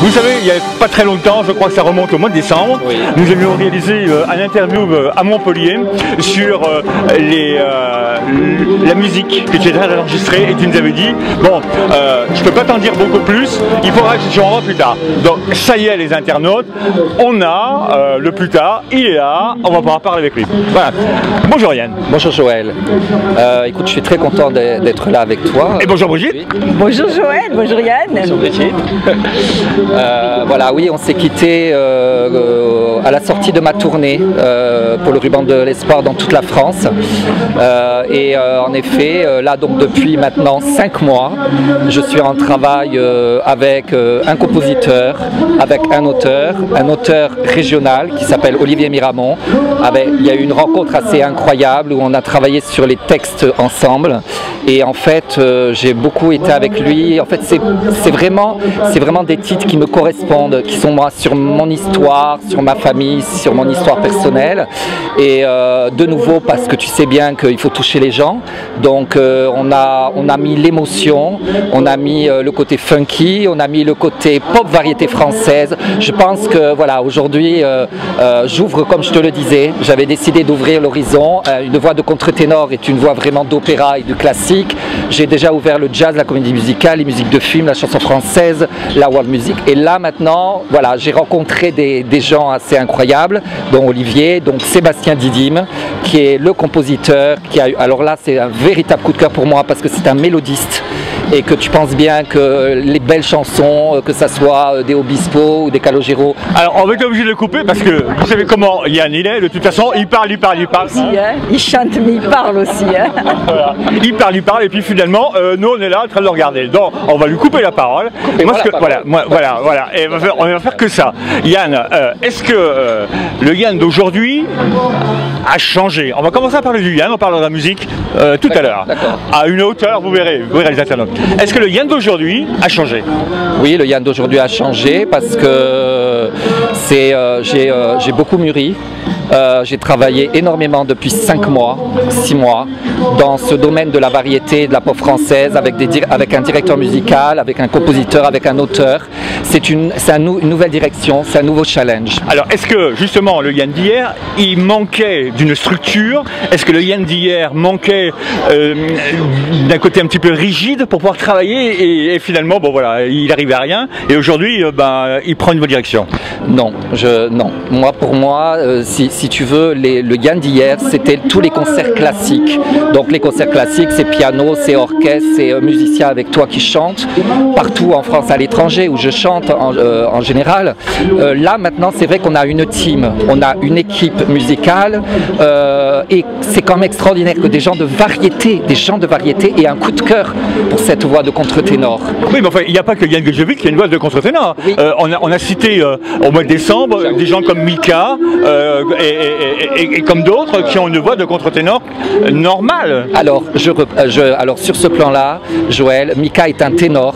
Vous savez, il n'y a pas très longtemps, je crois que ça remonte au mois de décembre, oui. Nous avions réalisé un interview à Montpellier sur la musique que tu étais en train d'enregistrer et tu nous avais dit, bon, je peux pas t'en dire beaucoup plus, il faudra que je rentre plus tard. Donc ça y est les internautes, on a le plus tard, il est là, on va pouvoir parler avec lui. Voilà. Bonjour Yann. Bonjour Joël. Écoute, je suis très content d'être là avec toi. Et bonjour Brigitte. Bonjour Joël, bonjour Yann. Bonjour Brigitte. Voilà, oui, on s'est quitté à la sortie de ma tournée pour le ruban de l'espoir dans toute la France. En effet, là donc depuis maintenant 5 mois, je suis en travail avec un compositeur, avec un auteur régional qui s'appelle Olivier Miramont. Il y a eu une rencontre assez incroyable où on a travaillé sur les textes ensemble. Et en fait, j'ai beaucoup été avec lui. En fait, c'est vraiment des titres qui me correspondent, qui sont moi sur mon histoire, sur ma famille, sur mon histoire personnelle. Et de nouveau, parce que tu sais bien qu'il faut toucher les gens. Donc, on a mis l'émotion, on a mis le côté funky, on a mis le côté pop variété française. Je pense que voilà, aujourd'hui, j'ouvre, comme je te le disais, j'avais décidé d'ouvrir l'horizon. Une voix de contre-ténor est une voix vraiment d'opéra et de classique. J'ai déjà ouvert le jazz, la comédie musicale, les musiques de film, la chanson française, la world music. Et là maintenant, voilà, j'ai rencontré des gens assez incroyables, dont Olivier, donc Sébastien Didim, qui est le compositeur, alors là c'est un véritable coup de cœur pour moi parce que c'est un mélodiste. Et que tu penses bien que les belles chansons, que ça soit des Obispo ou des Calogero. Alors on va être obligé de le couper parce que vous savez comment Yann il est, de toute façon il parle. Aussi, hein. Il chante mais il parle aussi. Hein. Voilà. Il parle et puis finalement nous on est là en train de le regarder. Donc on va lui couper la parole. Voilà. Et on va faire que ça. Yann, est-ce que le Yann d'aujourd'hui a changé? On va commencer à parler du Yann, on parlera de la musique tout à l'heure. À une hauteur, vous verrez les internautes. Est-ce que le Yann d'aujourd'hui a changé? Oui, le Yann d'aujourd'hui a changé parce que j'ai beaucoup mûri. J'ai travaillé énormément depuis 5 mois, 6 mois dans ce domaine de la variété, de la pop française avec un directeur musical, avec un compositeur, avec un auteur. C'est une nouvelle direction, c'est un nouveau challenge. Alors est-ce que justement le Yann d'hier, il manquait d'une structure? Est-ce que le Yann d'hier manquait d'un côté un petit peu rigide pour pouvoir travailler et finalement bon voilà, il arrivait à rien et aujourd'hui il prend une bonne direction? Non, non. Pour moi, si tu veux, le Yann d'hier, c'était tous les concerts classiques. Donc les concerts classiques, c'est piano, c'est orchestre, c'est musicien avec toi qui chante, partout en France, à l'étranger, où je chante en général. Là, maintenant, c'est vrai qu'on a une team, on a une équipe musicale, et c'est quand même extraordinaire que des gens de variété aient un coup de cœur pour cette voix de contre-ténor. Oui, mais enfin, il n'y a pas que Yann Gejewik qui a une voix de contre-ténor. Oui. On a cité au mois de décembre des gens comme Mika et comme d'autres qui ont une voix de contre-ténor normale. Alors, alors sur ce plan-là, Joël, Mika est un ténor,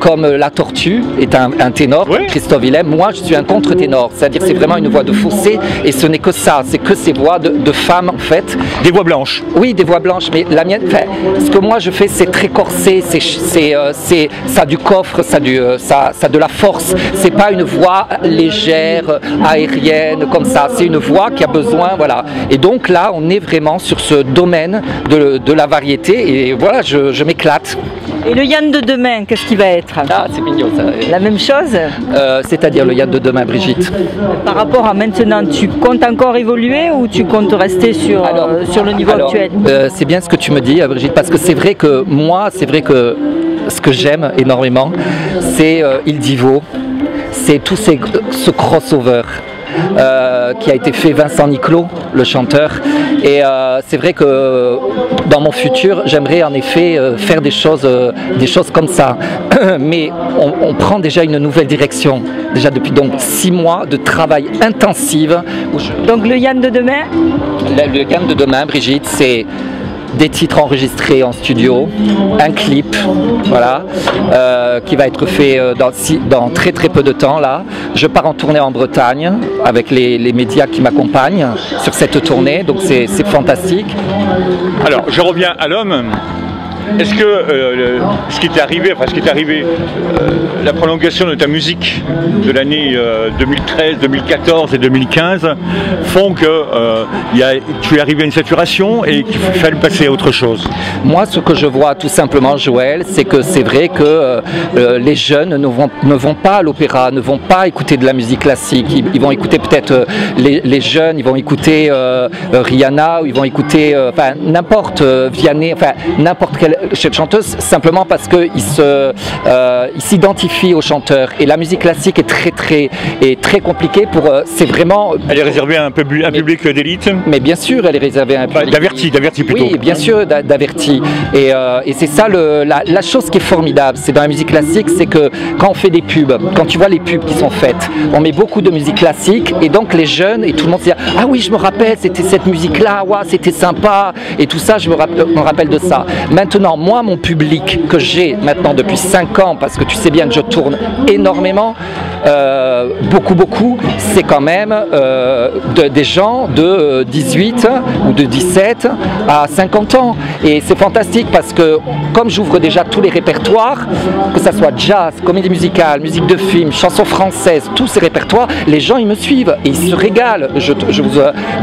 comme La Tortue est un ténor, oui. Christophe Willem. Moi, je suis un contre-ténor, c'est-à-dire c'est vraiment une voix de fossé et ce n'est que ça, c'est que ces voix de femmes en fait. Des voix blanches. Oui, des voix blanches, mais la mienne, ce que moi je fais, c'est très corsé, ça a du coffre, ça a de la force. C'est pas une voix légère, aérienne, comme ça. C'est une voix qui a besoin, voilà. Et donc là, on est vraiment sur ce domaine de la variété et voilà, je m'éclate. Et le Yann de demain, qu'est-ce qu'il va être? Ah, c'est mignon ça. La même chose? C'est-à-dire le Yann de demain, Brigitte. Par rapport à maintenant, tu comptes encore évoluer ou tu comptes rester sur le niveau actuel? C'est bien ce que tu me dis, Brigitte, parce que c'est vrai que moi, ce que j'aime énormément, c'est Il Divo, c'est tout ce crossover. Qui a été fait Vincent Niclot, le chanteur, et c'est vrai que dans mon futur j'aimerais en effet faire des choses comme ça, mais on prend déjà une nouvelle direction, déjà depuis donc 6 mois de travail intensif. Donc le Yann de demain? Le Yann de demain, Brigitte, c'est des titres enregistrés en studio, un clip, voilà, qui va être fait dans très peu de temps là. Je pars en tournée en Bretagne avec les médias qui m'accompagnent sur cette tournée, donc c'est fantastique. Alors je reviens à l'homme. est-ce que ce qui t'est arrivé, la prolongation de ta musique de l'année 2013, 2014 et 2015 font que tu es arrivé à une saturation et qu'il fallait passer à autre chose? Moi, ce que je vois tout simplement, Joël, c'est que c'est vrai que les jeunes ne vont pas à l'opéra, ne vont pas écouter de la musique classique. Ils vont écouter peut-être les jeunes, ils vont écouter Rihanna, ou ils vont écouter n'importe Vianney, n'importe quelle chanteuse, simplement parce qu'ils s'identifient aux chanteurs. Et la musique classique est très compliquée pour. C'est vraiment. Elle est réservée à un public d'élite. Mais bien sûr, elle est réservée à un public d'averti plutôt. Oui, bien sûr, d'averti. Et c'est ça la chose qui est formidable, c'est dans la musique classique, c'est que quand on fait des pubs, quand tu vois les pubs qui sont faites, on met beaucoup de musique classique et donc les jeunes et tout le monde se dit ah oui, je me rappelle, c'était cette musique-là, ouais, c'était sympa et tout ça, je me rappelle de ça. Maintenant, moi, mon public que j'ai maintenant depuis 5 ans, parce que tu sais bien que je tourne énormément, beaucoup, c'est quand même des gens de 18 ou de 17 à 50 ans. Et c'est fantastique parce que comme j'ouvre déjà tous les répertoires, que ça soit jazz, comédie musicale, musique de film, chansons françaises, tous ces répertoires, les gens ils me suivent et ils se régalent.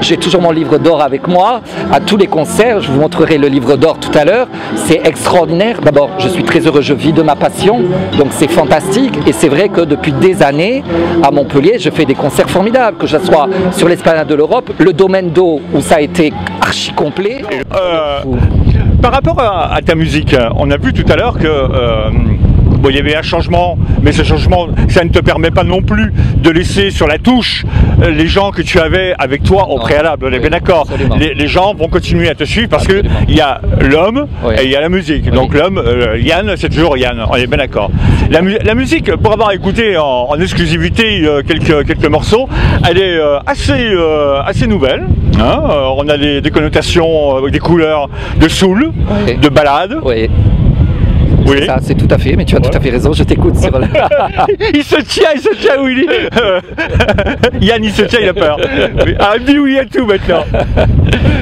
J'ai toujours mon livre d'or avec moi à tous les concerts, je vous montrerai le livre d'or tout à l'heure, c'est extraordinaire. D'abord, je suis très heureux, je vis de ma passion, donc c'est fantastique et c'est vrai que depuis des années à Montpellier, je fais des concerts formidables, que je sois sur l'Esplanade de l'Europe, le Domaine d'eau où ça a été archi complet. Par rapport à ta musique, on a vu tout à l'heure que bon, il y avait un changement, mais ce changement, ça ne te permet pas non plus de laisser sur la touche les gens que tu avais avec toi au préalable. On est bien d'accord. Les gens vont continuer à te suivre parce qu'il y a l'homme et il y a la musique. Donc l'homme, Yann, c'est toujours Yann. On est bien d'accord. La musique, pour avoir écouté en exclusivité quelques morceaux, elle est assez nouvelle. Hein, on a des connotations, des couleurs de soul, de ballade. Oui. Oui. Ça, c'est tout à fait, mais tu as tout à fait raison, je t'écoute sur le... il se tient, Willy. Yann, il se tient, il a peur. Ah, dis oui à tout maintenant.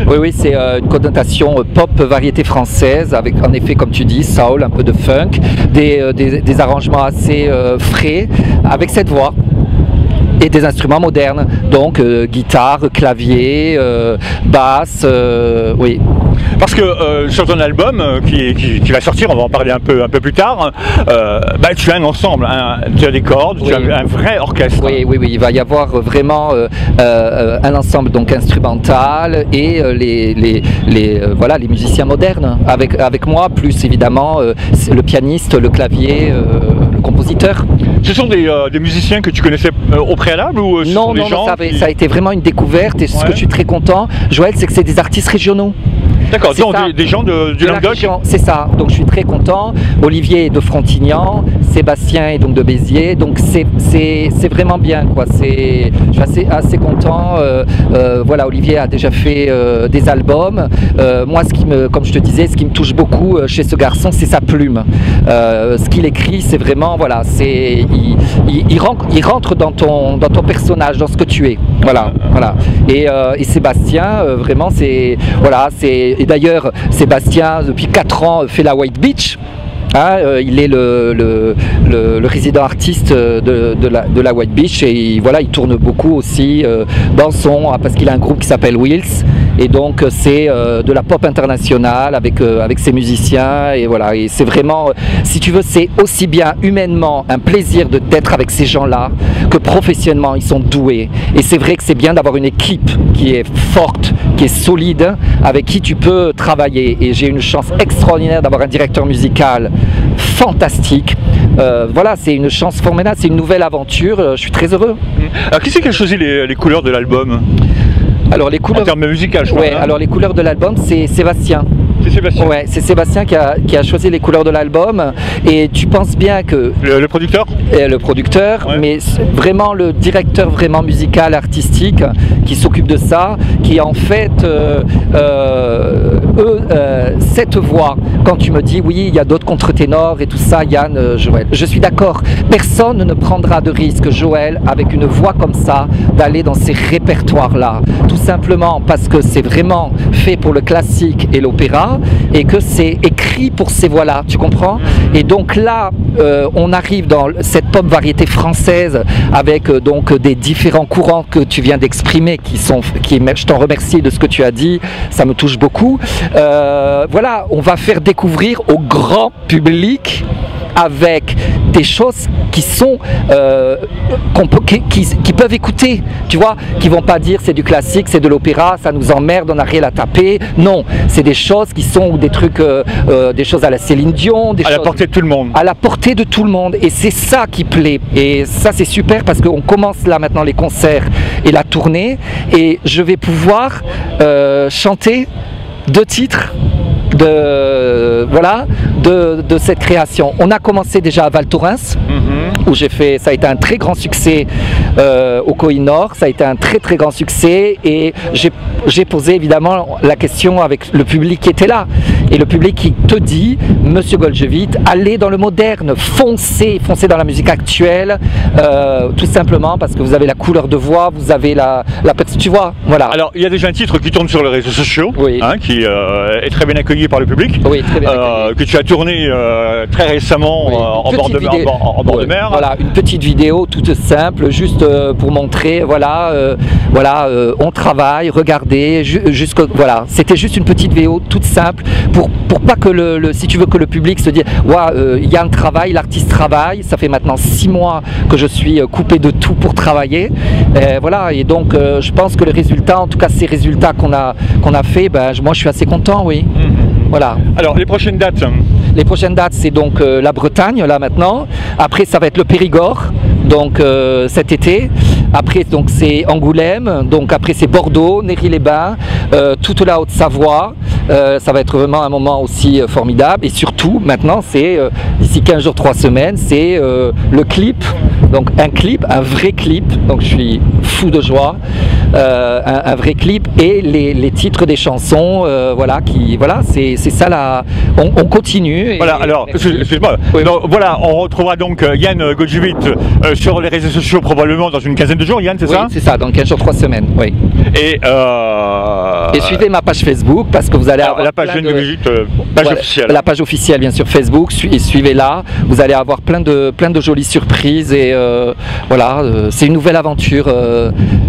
Oui, c'est une connotation pop variété française, avec en effet, comme tu dis, soul, un peu de funk, des arrangements assez frais, avec cette voix. Et des instruments modernes, donc guitare, clavier, basse, oui. Parce que sur ton album qui va sortir, on va en parler un peu plus tard, tu as un ensemble, tu as des cordes, tu as un vrai orchestre. Oui, il va y avoir vraiment un ensemble donc instrumental et les musiciens modernes avec moi, plus évidemment le pianiste, le clavier, le compositeur. Ce sont des musiciens que tu connaissais au préalable ou non, ça a été vraiment une découverte et ce que je suis très content, Joël, c'est que c'est des artistes régionaux. D'accord, donc des gens du Languedoc. C'est ça, donc je suis très content. Olivier est de Frontignan, Sébastien est donc de Béziers, donc c'est vraiment bien, quoi. Je suis assez content. Voilà, Olivier a déjà fait des albums. Moi, comme je te disais, ce qui me touche beaucoup chez ce garçon, c'est sa plume. Ce qu'il écrit, c'est vraiment, voilà, il rentre dans ton personnage, dans ce que tu es. Voilà. Et Sébastien, vraiment, et d'ailleurs, Sébastien, depuis 4 ans, fait la White Beach. Il est le résident artiste de la White Beach et il tourne beaucoup aussi parce qu'il a un groupe qui s'appelle Wills et donc c'est de la pop internationale avec ses musiciens et voilà, et c'est vraiment, si tu veux, c'est aussi bien humainement un plaisir d'être avec ces gens-là que professionnellement ils sont doués et c'est vrai que c'est bien d'avoir une équipe qui est forte, qui est solide, avec qui tu peux travailler et j'ai une chance extraordinaire d'avoir un directeur musical fantastique. Voilà, c'est une chance formidable, c'est une nouvelle aventure, je suis très heureux. Alors qui c'est qui a choisi les couleurs de l'album? Alors les couleurs... En termes musicaux, je crois. Ouais, alors les couleurs de l'album, c'est Sébastien. C'est Sébastien. Ouais, c'est Sébastien qui a choisi les couleurs de l'album. Et tu penses bien que... Le producteur Le producteur, ouais. Mais vraiment le directeur vraiment musical, artistique, qui s'occupe de ça, qui en fait, cette voix, quand tu me dis, oui, il y a d'autres contre-ténors et tout ça, Yann, Joël, je suis d'accord. Personne ne prendra de risque, Joël, avec une voix comme ça, d'aller dans ces répertoires-là. Tout simplement parce que c'est vraiment fait pour le classique et l'opéra. voix et que c'est écrit pour ces voix-là, tu comprends? Et donc là, on arrive dans cette pop variété française avec donc des différents courants que tu viens d'exprimer je t'en remercie de ce que tu as dit, ça me touche beaucoup. Voilà, on va faire découvrir au grand public avec des choses qui sont qui peuvent écouter, tu vois, qui vont pas dire c'est du classique, c'est de l'opéra, ça nous emmerde, on n'a rien à taper. Non, c'est des choses qui sont des trucs, des choses à la Céline Dion, à la portée de tout le monde. À la portée de tout le monde, et c'est ça qui plaît. Et ça c'est super parce qu'on commence là maintenant les concerts et la tournée, et je vais pouvoir chanter 2 titres de cette création. On a commencé déjà à Val Thorens, où ça a été un très grand succès au Koh-i-Noor, ça a été un très grand succès, et j'ai posé évidemment la question avec le public qui était là, et le public qui te dit, Monsieur Goldjevit, allez dans le moderne, foncez dans la musique actuelle, tout simplement parce que vous avez la couleur de voix, vous avez tu vois, voilà. Alors il y a déjà un titre qui tourne sur les réseaux sociaux, oui, hein, qui est très bien accueilli par le public, oui, très bien accueilli. Que tu as tourné très récemment, oui, en bord de mer. Voilà, une petite vidéo toute simple, juste pour montrer, voilà, on travaille, regardez, voilà, c'était juste une petite vidéo toute simple pour pas que si tu veux que le public se dise, Yann travaille, l'artiste travaille, ça fait maintenant 6 mois que je suis coupé de tout pour travailler, voilà, et donc je pense que le résultat, en tout cas ces résultats qu'on a fait, moi je suis assez content, oui. Voilà. Alors les prochaines dates? Les prochaines dates, c'est donc la Bretagne là maintenant. Après ça va être le Périgord, donc cet été. Après donc c'est Angoulême, donc après c'est Bordeaux, Néry-les-Bains, toute la Haute-Savoie. Ça va être vraiment un moment aussi formidable, et surtout maintenant c'est d'ici 15 jours, 3 semaines, c'est le clip. Donc un vrai clip, donc je suis fou de joie. Un vrai clip et les titres des chansons, voilà, c'est ça là. On continue. Voilà, alors, excuse-moi. Oui. Voilà, on retrouvera donc Yann Goldjevit sur les réseaux sociaux probablement dans une quinzaine de jours, Yann, c'est ça? Oui, c'est ça, dans 15 jours, 3 semaines, oui. Et suivez ma page Facebook parce que vous allez avoir la page officielle. La page officielle, bien sûr, Facebook, suivez-la. Vous allez avoir plein de jolies surprises, et voilà, c'est une nouvelle aventure.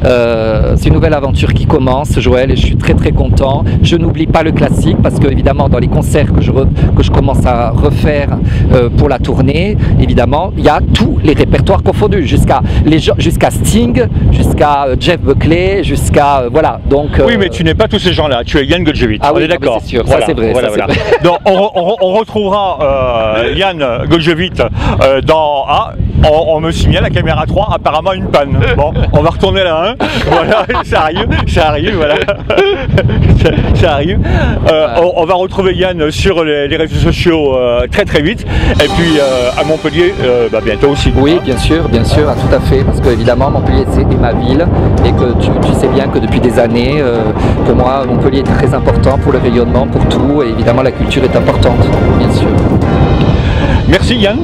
C'est une nouvelle aventure qui commence, Joël, et je suis très content. Je n'oublie pas le classique parce que évidemment dans les concerts que je commence à refaire pour la tournée, évidemment il y a tous les répertoires confondus, jusqu'à Sting, jusqu'à Jeff Buckley, jusqu'à voilà. Donc oui, mais tu n'es pas tous ces gens-là. Tu es Yann Goldjevit. Ah oui, on est d'accord. C'est sûr. Voilà, ça c'est vrai. Voilà. Donc on retrouvera Yann Goldjevit dans on me signale la caméra 3, apparemment une panne. Bon, on va retourner là, hein. Voilà, ça arrive, voilà. ça arrive. On va retrouver Yann sur les réseaux sociaux très vite. Et puis à Montpellier, bientôt aussi. Oui, bien sûr, tout à fait. Parce que évidemment, Montpellier c'est ma ville, et que tu sais bien que depuis des années, pour moi, Montpellier est très important pour le rayonnement, pour tout. Et évidemment, la culture est importante, bien sûr. Merci Yann.